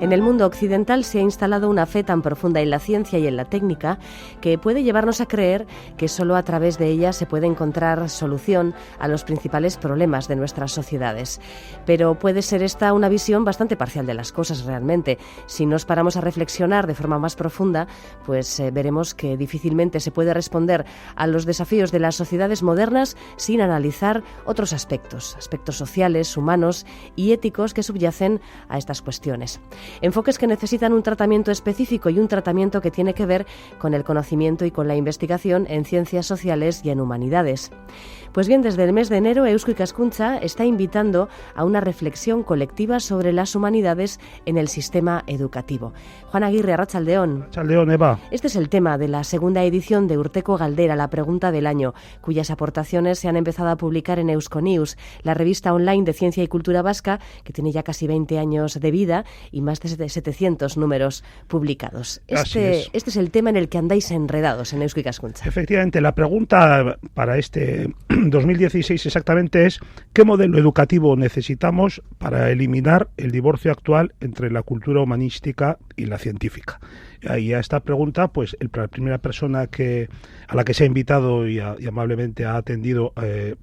En el mundo occidental se ha instalado una fe tan profunda en la ciencia y en la técnica que puede llevarnos a creer que solo a través de ella se puede encontrar solución a los principales problemas de nuestras sociedades. Pero puede ser esta una visión bastante parcial de las cosas realmente. Si nos paramos a reflexionar de forma más profunda, pues veremos que difícilmente se puede responder a los desafíos de las sociedades modernas sin analizar otros aspectos sociales, humanos y éticos que subyacen a estas cuestiones. Enfoques que necesitan un tratamiento específico y un tratamiento que tiene que ver con el conocimiento y con la investigación en ciencias sociales y en humanidades. Pues bien, desde el mes de enero, Eusko Ikaskuntza está invitando a una reflexión colectiva sobre las humanidades en el sistema educativo. Juan Aguirre, arratsaldeon. Arratsaldeon, Eva. Este es el tema de la segunda edición de Urteko Galdera, la pregunta del año, cuyas aportaciones se han empezado a publicar en Euskonews, la revista online de ciencia y cultura vasca, que tiene ya casi 20 años de vida y más de 700 números publicados. Este es el tema en el que andáis enredados en Eusko Ikaskuntza. Efectivamente, la pregunta para este 2016 exactamente es: ¿qué modelo educativo necesitamos para eliminar el divorcio actual entre la cultura humanística y la científica? Y a esta pregunta, pues la primera persona a la que se ha invitado y amablemente ha atendido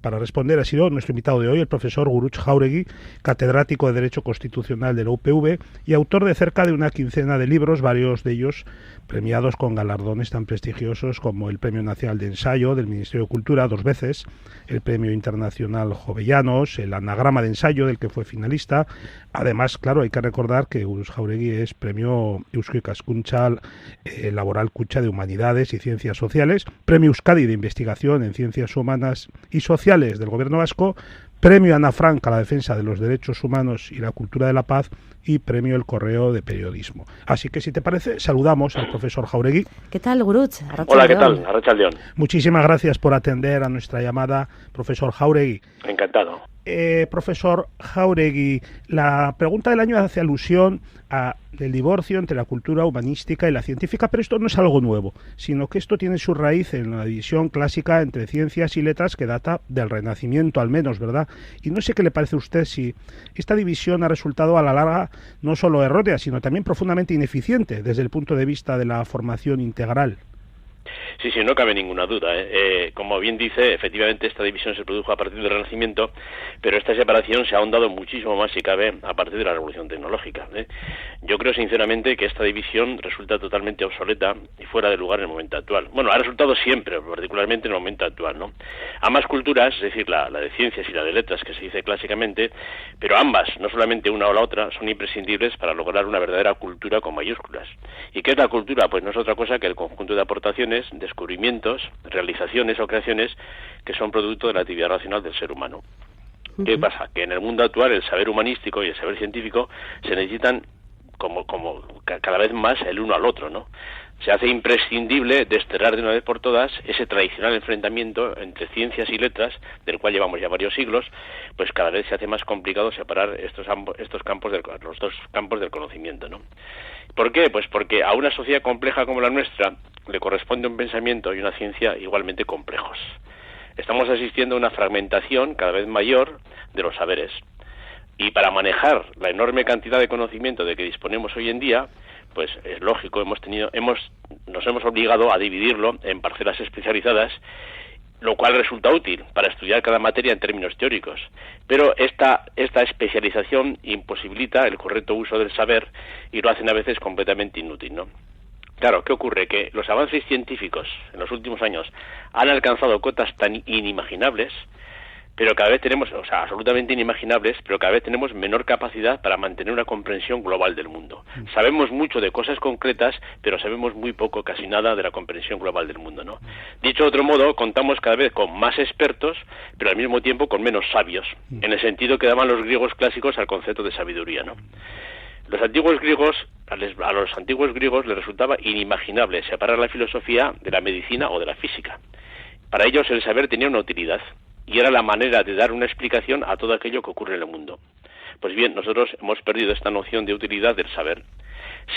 para responder ha sido nuestro invitado de hoy, el profesor Gurutz Jáuregui, catedrático de Derecho Constitucional de la UPV y autor de cerca de una quincena de libros, varios de ellos premiados con galardones tan prestigiosos como el Premio Nacional de Ensayo del Ministerio de Cultura 2 veces, el Premio Internacional Jovellanos, el Anagrama de Ensayo del que fue finalista. Además, claro, hay que recordar que Gurutz Jáuregui es Premio Eusko Ikaskuntza Laboral Kutxa de Humanidades y Ciencias Sociales, Premio Euskadi de Investigación en Ciencias Humanas y Sociales del Gobierno Vasco, Premio Ana Frank a la defensa de los derechos humanos y la cultura de la paz y Premio El Correo de Periodismo. Así que, si te parece, saludamos al profesor Jáuregui. ¿Qué tal, Gurutz? Hola, ¿qué tal? Arratsaldeon. Muchísimas gracias por atender a nuestra llamada, profesor Jáuregui. Encantado. Profesor Jáuregui, la pregunta del año hace alusión del divorcio entre la cultura humanística y la científica, pero esto no es algo nuevo, sino que esto tiene su raíz en la división clásica entre ciencias y letras que data del Renacimiento al menos, ¿verdad? Y no sé qué le parece a usted si esta división ha resultado a la larga no solo errónea, sino también profundamente ineficiente desde el punto de vista de la formación integral. Sí, no cabe ninguna duda. Como bien dice, efectivamente esta división se produjo a partir del Renacimiento, pero esta separación se ha ahondado muchísimo más, si cabe, a partir de la Revolución Tecnológica. Yo creo sinceramente que esta división resulta totalmente obsoleta y fuera de lugar en el momento actual. Bueno, ha resultado siempre, particularmente en el momento actual, ¿no? Ambas culturas, es decir, la de ciencias y la de letras, que se dice clásicamente, pero ambas, no solamente una o la otra, son imprescindibles para lograr una verdadera cultura con mayúsculas. ¿Y qué es la cultura? Pues no es otra cosa que el conjunto de aportaciones, descubrimientos, realizaciones o creaciones que son producto de la actividad racional del ser humano. ¿Qué pasa? Que en el mundo actual el saber humanístico y el saber científico se necesitan como cada vez más el uno al otro, ¿no? Se hace imprescindible desterrar de una vez por todas ese tradicional enfrentamiento entre ciencias y letras, del cual llevamos ya varios siglos, pues cada vez se hace más complicado separar los dos campos del conocimiento, ¿no? ¿Por qué? Pues porque a una sociedad compleja como la nuestra le corresponde un pensamiento y una ciencia igualmente complejos. Estamos asistiendo a una fragmentación cada vez mayor de los saberes. Y para manejar la enorme cantidad de conocimiento de que disponemos hoy en día, pues es lógico, nos hemos obligado a dividirlo en parcelas especializadas, lo cual resulta útil para estudiar cada materia en términos teóricos. Pero esta especialización imposibilita el correcto uso del saber y lo hacen a veces completamente inútil, ¿no? Claro, ¿qué ocurre? Que los avances científicos en los últimos años han alcanzado cotas tan inimaginables, pero cada vez tenemos, absolutamente inimaginables, pero cada vez tenemos menor capacidad para mantener una comprensión global del mundo. Sabemos mucho de cosas concretas, pero sabemos muy poco, casi nada, de la comprensión global del mundo, ¿no? Dicho de otro modo, contamos cada vez con más expertos, pero al mismo tiempo con menos sabios, en el sentido que daban los griegos clásicos al concepto de sabiduría, ¿no? A los antiguos griegos les resultaba inimaginable separar la filosofía de la medicina o de la física. Para ellos el saber tenía una utilidad, y era la manera de dar una explicación a todo aquello que ocurre en el mundo. Pues bien, nosotros hemos perdido esta noción de utilidad del saber.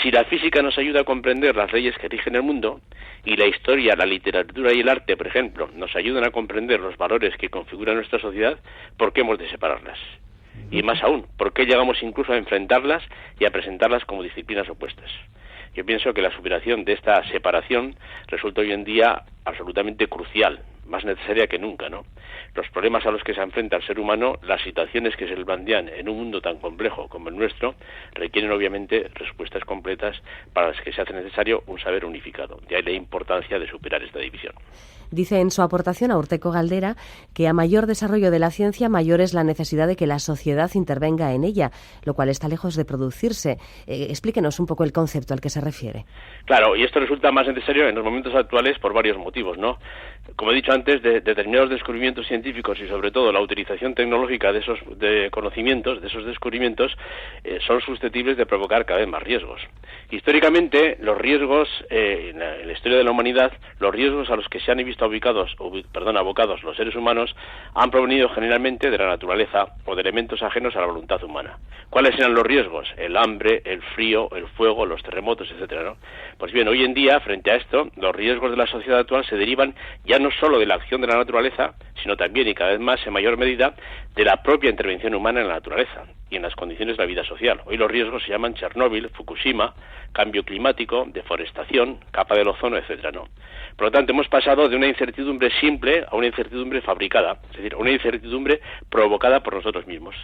Si la física nos ayuda a comprender las leyes que rigen el mundo, y la historia, la literatura y el arte, por ejemplo, nos ayudan a comprender los valores que configuran nuestra sociedad, ¿por qué hemos de separarlas? Y más aún, ¿por qué llegamos incluso a enfrentarlas y a presentarlas como disciplinas opuestas? Yo pienso que la superación de esta separación resulta hoy en día absolutamente crucial, más necesaria que nunca, ¿no? Los problemas a los que se enfrenta el ser humano, las situaciones que se le plantean en un mundo tan complejo como el nuestro, requieren obviamente respuestas completas para las que se hace necesario un saber unificado. De ahí la importancia de superar esta división. Dice en su aportación a Urteco Galdera que a mayor desarrollo de la ciencia, mayor es la necesidad de que la sociedad intervenga en ella, lo cual está lejos de producirse. Explíquenos un poco el concepto al que se refiere. Claro, y esto resulta más necesario en los momentos actuales por varios motivos, ¿no? Como he dicho antes, de determinados descubrimientos científicos y sobre todo la utilización tecnológica de esos conocimientos, de esos descubrimientos, son susceptibles de provocar cada vez más riesgos. Históricamente, los riesgos, en la historia de la humanidad, los riesgos a los que se han visto abocados los seres humanos han provenido generalmente de la naturaleza o de elementos ajenos a la voluntad humana. ¿Cuáles eran los riesgos? El hambre, el frío, el fuego, los terremotos, etcétera, ¿no? Pues bien, hoy en día, frente a esto, los riesgos de la sociedad actual se derivan ya no solo de la acción de la naturaleza, sino también y cada vez más en mayor medida de la propia intervención humana en la naturaleza y en las condiciones de la vida social. Hoy los riesgos se llaman Chernóbil, Fukushima, cambio climático, deforestación, capa del ozono, etcétera, ¿no? Por lo tanto, hemos pasado de una incertidumbre simple a una incertidumbre fabricada, es decir, una incertidumbre provocada por nosotros mismos.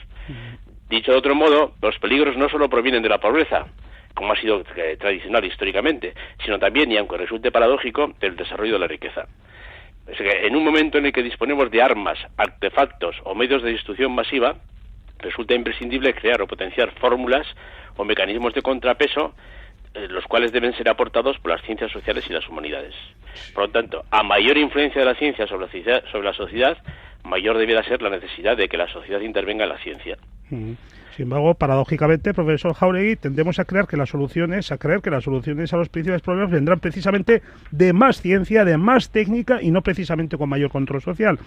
Dicho de otro modo, los peligros no solo provienen de la pobreza, como ha sido tradicional históricamente, sino también, y aunque resulte paradójico, del desarrollo de la riqueza. Es que en un momento en el que disponemos de armas, artefactos o medios de destrucción masiva, resulta imprescindible crear o potenciar fórmulas o mecanismos de contrapeso, los cuales deben ser aportados por las ciencias sociales y las humanidades. Por lo tanto, a mayor influencia de la ciencia sobre la sociedad, mayor debiera ser la necesidad de que la sociedad intervenga en la ciencia. Sin embargo, paradójicamente, profesor Jáuregui, tendemos a creer que las soluciones a los principales problemas vendrán precisamente de más ciencia, de más técnica y no precisamente con mayor control social.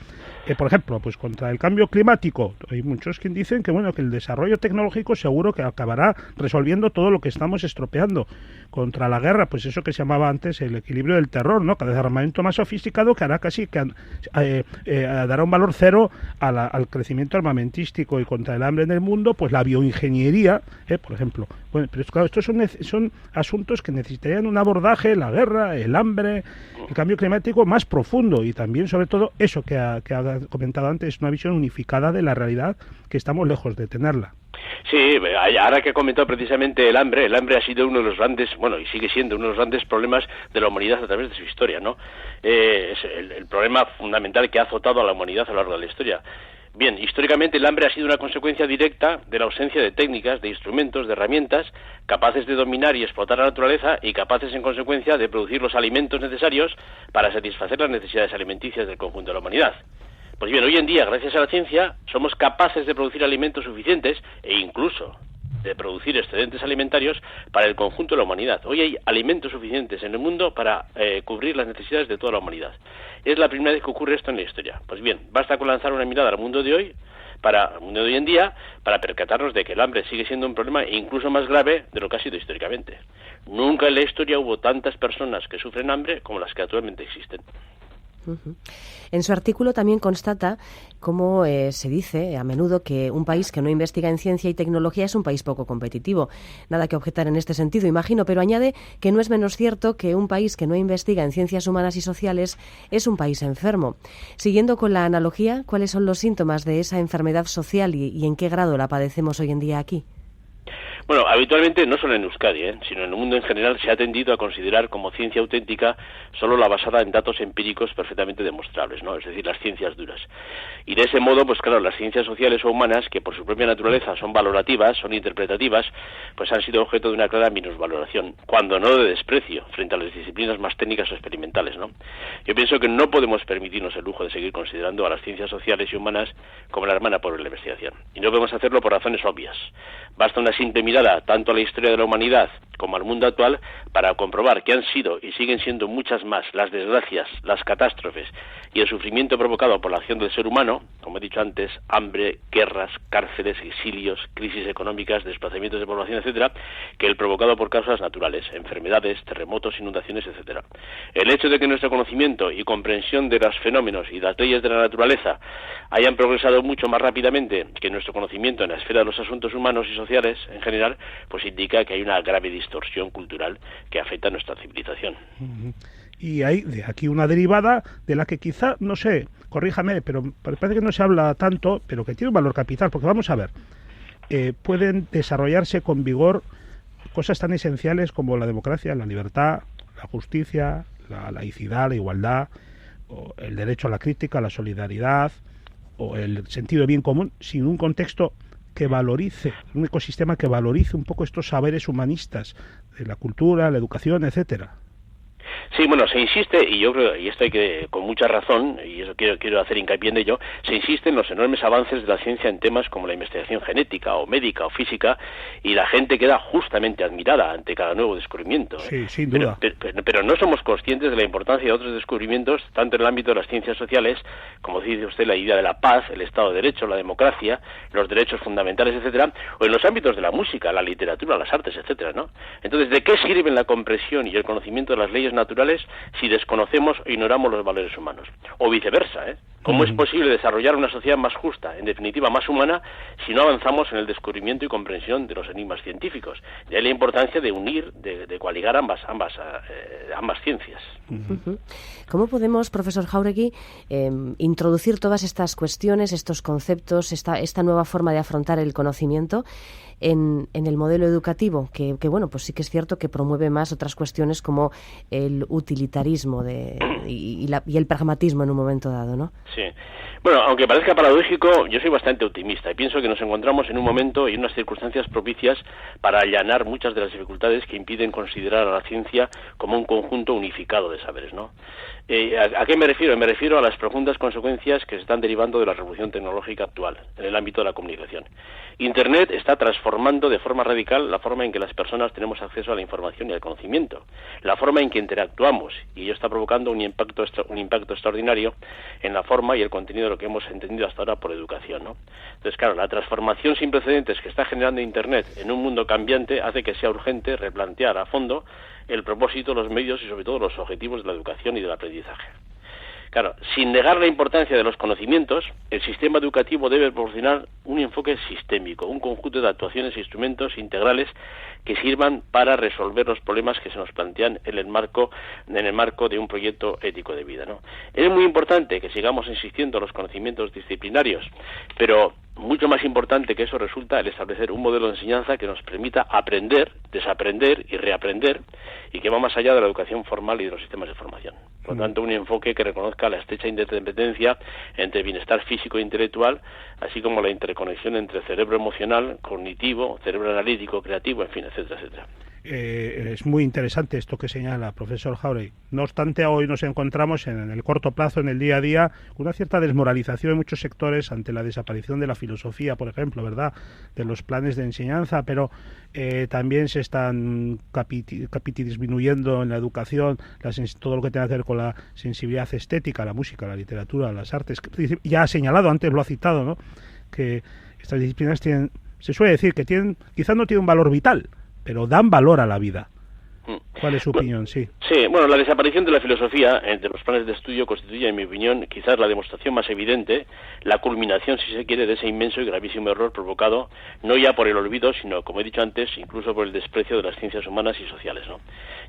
Por ejemplo, pues contra el cambio climático, hay muchos que dicen que que el desarrollo tecnológico seguro que acabará resolviendo todo lo que estamos estropeando. Contra la guerra, pues eso que se llamaba antes el equilibrio del terror, ¿no? Cada vez armamento más sofisticado que hará casi que dará un valor cero al crecimiento armamentístico. Y contra el hambre en el mundo, pues la bioingeniería, por ejemplo. Bueno, pero claro, estos son asuntos que necesitarían un abordaje, la guerra, el hambre, el cambio climático más profundo y también, sobre todo, eso que ha comentado antes, una visión unificada de la realidad que estamos lejos de tenerla. Sí, ahora que he comentado precisamente el hambre ha sido uno de los grandes, y sigue siendo uno de los grandes problemas de la humanidad a través de su historia, ¿no? Es el problema fundamental que ha azotado a la humanidad a lo largo de la historia. Bien, históricamente el hambre ha sido una consecuencia directa de la ausencia de técnicas, de instrumentos, de herramientas capaces de dominar y explotar la naturaleza y capaces en consecuencia de producir los alimentos necesarios para satisfacer las necesidades alimenticias del conjunto de la humanidad. Pues bien, hoy en día, gracias a la ciencia, somos capaces de producir alimentos suficientes e incluso de producir excedentes alimentarios para el conjunto de la humanidad. Hoy hay alimentos suficientes en el mundo para cubrir las necesidades de toda la humanidad. Es la primera vez que ocurre esto en la historia. Pues bien, basta con lanzar una mirada al mundo de hoy, al mundo de hoy en día, para percatarnos de que el hambre sigue siendo un problema incluso más grave de lo que ha sido históricamente. Nunca en la historia hubo tantas personas que sufren hambre como las que actualmente existen. En su artículo también constata cómo se dice a menudo que un país que no investiga en ciencia y tecnología es un país poco competitivo. Nada que objetar en este sentido, imagino, pero añade que no es menos cierto que un país que no investiga en ciencias humanas y sociales es un país enfermo. Siguiendo con la analogía, ¿cuáles son los síntomas de esa enfermedad social y en qué grado la padecemos hoy en día aquí? Bueno, habitualmente, no solo en Euskadi, sino en el mundo en general, se ha tendido a considerar como ciencia auténtica solo la basada en datos empíricos perfectamente demostrables, ¿no? Es decir, las ciencias duras. Y de ese modo, pues claro, las ciencias sociales o humanas, que por su propia naturaleza son valorativas, son interpretativas, pues han sido objeto de una clara minusvaloración, cuando no de desprecio, frente a las disciplinas más técnicas o experimentales, ¿no? Yo pienso que no podemos permitirnos el lujo de seguir considerando a las ciencias sociales y humanas como la hermana pobre de la investigación. Y no podemos hacerlo por razones obvias. Basta una simple mirada tanto a la historia de la humanidad como al mundo actual para comprobar que han sido y siguen siendo muchas más las desgracias, las catástrofes y el sufrimiento provocado por la acción del ser humano, como he dicho antes, hambre, guerras, cárceles, exilios, crisis económicas, desplazamientos de población, etcétera, que el provocado por causas naturales, enfermedades, terremotos, inundaciones, etcétera. El hecho de que nuestro conocimiento y comprensión de los fenómenos y las leyes de la naturaleza hayan progresado mucho más rápidamente que nuestro conocimiento en la esfera de los asuntos humanos y sociales en general, pues indica que hay una grave distorsión cultural que afecta a nuestra civilización. Y hay de aquí una derivada de la que quizá, no sé, corríjame, pero parece que no se habla tanto, pero que tiene un valor capital, porque vamos a ver, pueden desarrollarse con vigor cosas tan esenciales como la democracia, la libertad, la justicia, la laicidad, la igualdad, o el derecho a la crítica, la solidaridad, o el sentido de bien común, sin un contexto que valorice, un ecosistema que valorice un poco estos saberes humanistas de la cultura, la educación, etcétera. Sí, bueno, se insiste, y yo creo, y esto hay que, con mucha razón, y eso quiero hacer hincapié en ello, se insiste en los enormes avances de la ciencia en temas como la investigación genética, o médica, o física, y la gente queda justamente admirada ante cada nuevo descubrimiento. Sí, sin duda. Pero no somos conscientes de la importancia de otros descubrimientos, tanto en el ámbito de las ciencias sociales, como dice usted, la idea de la paz, el Estado de Derecho, la democracia, los derechos fundamentales, etcétera, o en los ámbitos de la música, la literatura, las artes, etcétera, ¿no? Entonces, ¿de qué sirven la comprensión y el conocimiento de las leyes naturales si desconocemos o ignoramos los valores humanos? O viceversa, ¿eh? ¿Cómo es posible desarrollar una sociedad más justa, en definitiva más humana, si no avanzamos en el descubrimiento y comprensión de los enigmas científicos? De ahí la importancia de unir, de coaligar ambas ciencias. ¿Cómo podemos, profesor Jáuregui, introducir todas estas cuestiones, estos conceptos, esta nueva forma de afrontar el conocimiento en el modelo educativo, que bueno, pues sí que es cierto que promueve más otras cuestiones como el utilitarismo y el pragmatismo en un momento dado, ¿no? Sí. Bueno, aunque parezca paradójico, yo soy bastante optimista y pienso que nos encontramos en un momento y en unas circunstancias propicias para allanar muchas de las dificultades que impiden considerar a la ciencia como un conjunto unificado de saberes, ¿no? ¿A qué me refiero? Me refiero a las profundas consecuencias que se están derivando de la revolución tecnológica actual en el ámbito de la comunicación. Internet está transformando de forma radical la forma en que las personas tenemos acceso a la información y al conocimiento, la forma en que interactuamos, y ello está provocando un impacto extraordinario en la forma y el contenido de lo que hemos entendido hasta ahora por educación, ¿no? Entonces, claro, la transformación sin precedentes que está generando Internet en un mundo cambiante hace que sea urgente replantear a fondo el propósito, los medios y sobre todo los objetivos de la educación y del aprendizaje. Claro, sin negar la importancia de los conocimientos, el sistema educativo debe proporcionar un enfoque sistémico, un conjunto de actuaciones e instrumentos integrales que sirvan para resolver los problemas que se nos plantean en el marco de un proyecto ético de vida, ¿no? Es muy importante que sigamos insistiendo en los conocimientos disciplinarios, pero mucho más importante que eso resulta el establecer un modelo de enseñanza que nos permita aprender, desaprender y reaprender, y que va más allá de la educación formal y de los sistemas de formación. Por lo tanto, un enfoque que reconozca la estrecha interdependencia entre bienestar físico e intelectual, así como la interconexión entre cerebro emocional, cognitivo, cerebro analítico, creativo, en fin, etcétera, etcétera. Es muy interesante esto que señala, profesor Jáuregui. No obstante, hoy nos encontramos en el corto plazo, en el día a día, con una cierta desmoralización en muchos sectores ante la desaparición de la filosofía, por ejemplo, ¿verdad?, de los planes de enseñanza, pero también se están disminuyendo en la educación todo lo que tenga que ver con la sensibilidad estética, la música, la literatura, las artes. Ya ha señalado, antes lo ha citado, ¿no?, que estas disciplinas tienen, se suele decir que tienen, quizás no tienen un valor vital, pero dan valor a la vida. ¿Cuál es su opinión? Sí. Sí, bueno, la desaparición de la filosofía de los planes de estudio constituye, en mi opinión, quizás la demostración más evidente, la culminación, si se quiere, de ese inmenso y gravísimo error provocado, no ya por el olvido, sino, como he dicho antes, incluso por el desprecio de las ciencias humanas y sociales, ¿no?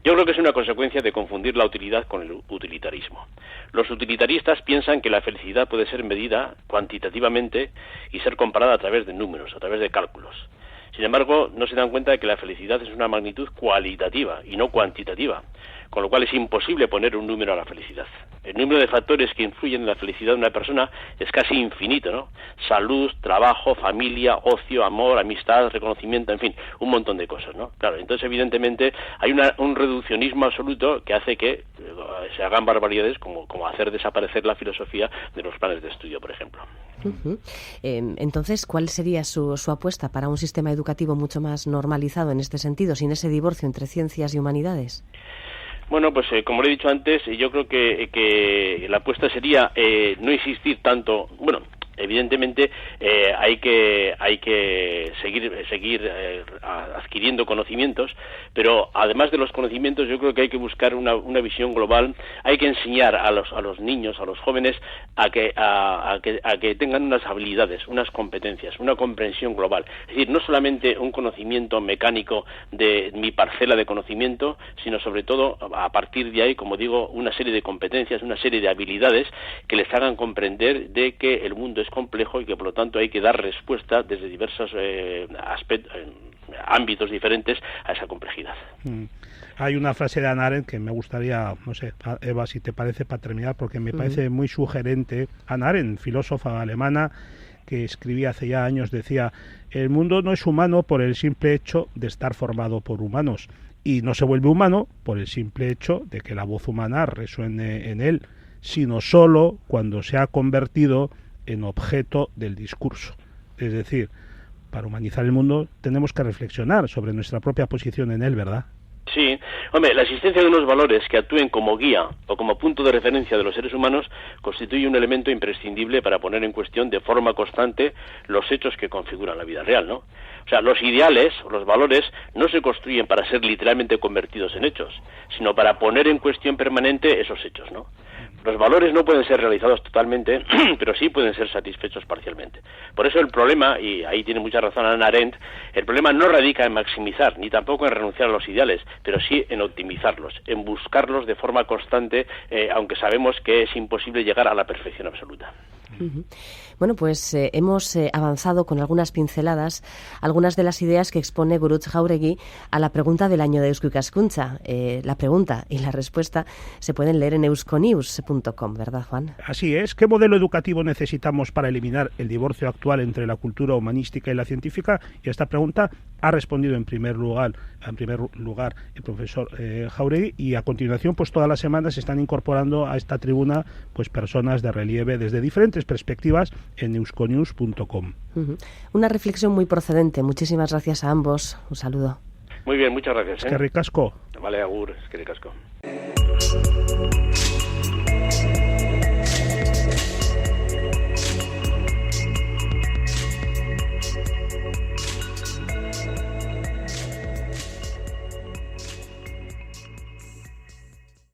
Yo creo que es una consecuencia de confundir la utilidad con el utilitarismo. Los utilitaristas piensan que la felicidad puede ser medida cuantitativamente y ser comparada a través de números, a través de cálculos. Sin embargo, no se dan cuenta de que la felicidad es una magnitud cualitativa y no cuantitativa. con lo cual es imposible poner un número a la felicidad. El número de factores que influyen en la felicidad de una persona es casi infinito, ¿no? Salud, trabajo, familia, ocio, amor, amistad, reconocimiento, en fin, un montón de cosas, ¿no? Claro, entonces evidentemente hay un reduccionismo absoluto que hace que se hagan barbaridades como hacer desaparecer la filosofía de los planes de estudio, por ejemplo. Uh-huh. Entonces, ¿cuál sería su apuesta para un sistema educativo mucho más normalizado en este sentido, sin ese divorcio entre ciencias y humanidades? Bueno, pues como le he dicho antes, yo creo que la apuesta sería no insistir tanto, bueno, evidentemente hay que seguir adquiriendo conocimientos, pero además de los conocimientos yo creo que hay que buscar una visión global. Hay que enseñar a los niños, a los jóvenes a que tengan unas habilidades, unas competencias, una comprensión global. Es decir, no solamente un conocimiento mecánico de mi parcela de conocimiento, sino sobre todo a partir de ahí, como digo, una serie de competencias, una serie de habilidades que les hagan comprender de que el mundo es complejo y que por lo tanto hay que dar respuesta desde diversos ámbitos diferentes a esa complejidad. Hay una frase de Hannah Arendt que me gustaría, no sé, Eva, si te parece, para terminar, porque me parece muy sugerente. Hannah Arendt, filósofa alemana, que escribía hace ya años, decía: el mundo no es humano por el simple hecho de estar formado por humanos, y no se vuelve humano por el simple hecho de que la voz humana resuene en él, sino solo cuando se ha convertido en objeto del discurso. Es decir, para humanizar el mundo tenemos que reflexionar sobre nuestra propia posición en él, ¿verdad? Sí, hombre, la existencia de unos valores que actúen como guía o como punto de referencia de los seres humanos constituye un elemento imprescindible para poner en cuestión de forma constante los hechos que configuran la vida real, ¿no? O sea, los ideales, los valores, no se construyen para ser literalmente convertidos en hechos, sino para poner en cuestión permanente esos hechos, ¿no? Los valores no pueden ser realizados totalmente, pero sí pueden ser satisfechos parcialmente. Por eso el problema, y ahí tiene mucha razón Hannah Arendt, el problema no radica en maximizar, ni tampoco en renunciar a los ideales, pero sí en optimizarlos, en buscarlos de forma constante, aunque sabemos que es imposible llegar a la perfección absoluta. Uh-huh. Bueno, pues hemos avanzado con algunas pinceladas, algunas de las ideas que expone Gurutz Jáuregui a la pregunta del año de Eusko Ikaskuntza. La pregunta y la respuesta se pueden leer en euskonews.com, ¿verdad, Juan? Así es. ¿Qué modelo educativo necesitamos para eliminar el divorcio actual entre la cultura humanística y la científica? Y a esta pregunta ha respondido en primer lugar el profesor Jáuregui, y a continuación, pues todas las semanas se están incorporando a esta tribuna pues personas de relieve desde diferentes perspectivas en euskonews.com. Uh-huh. Una reflexión muy procedente. Muchísimas gracias a ambos. Un saludo. Muy bien, muchas gracias. Eskerrik asko. Vale, agur, eskerrik asko.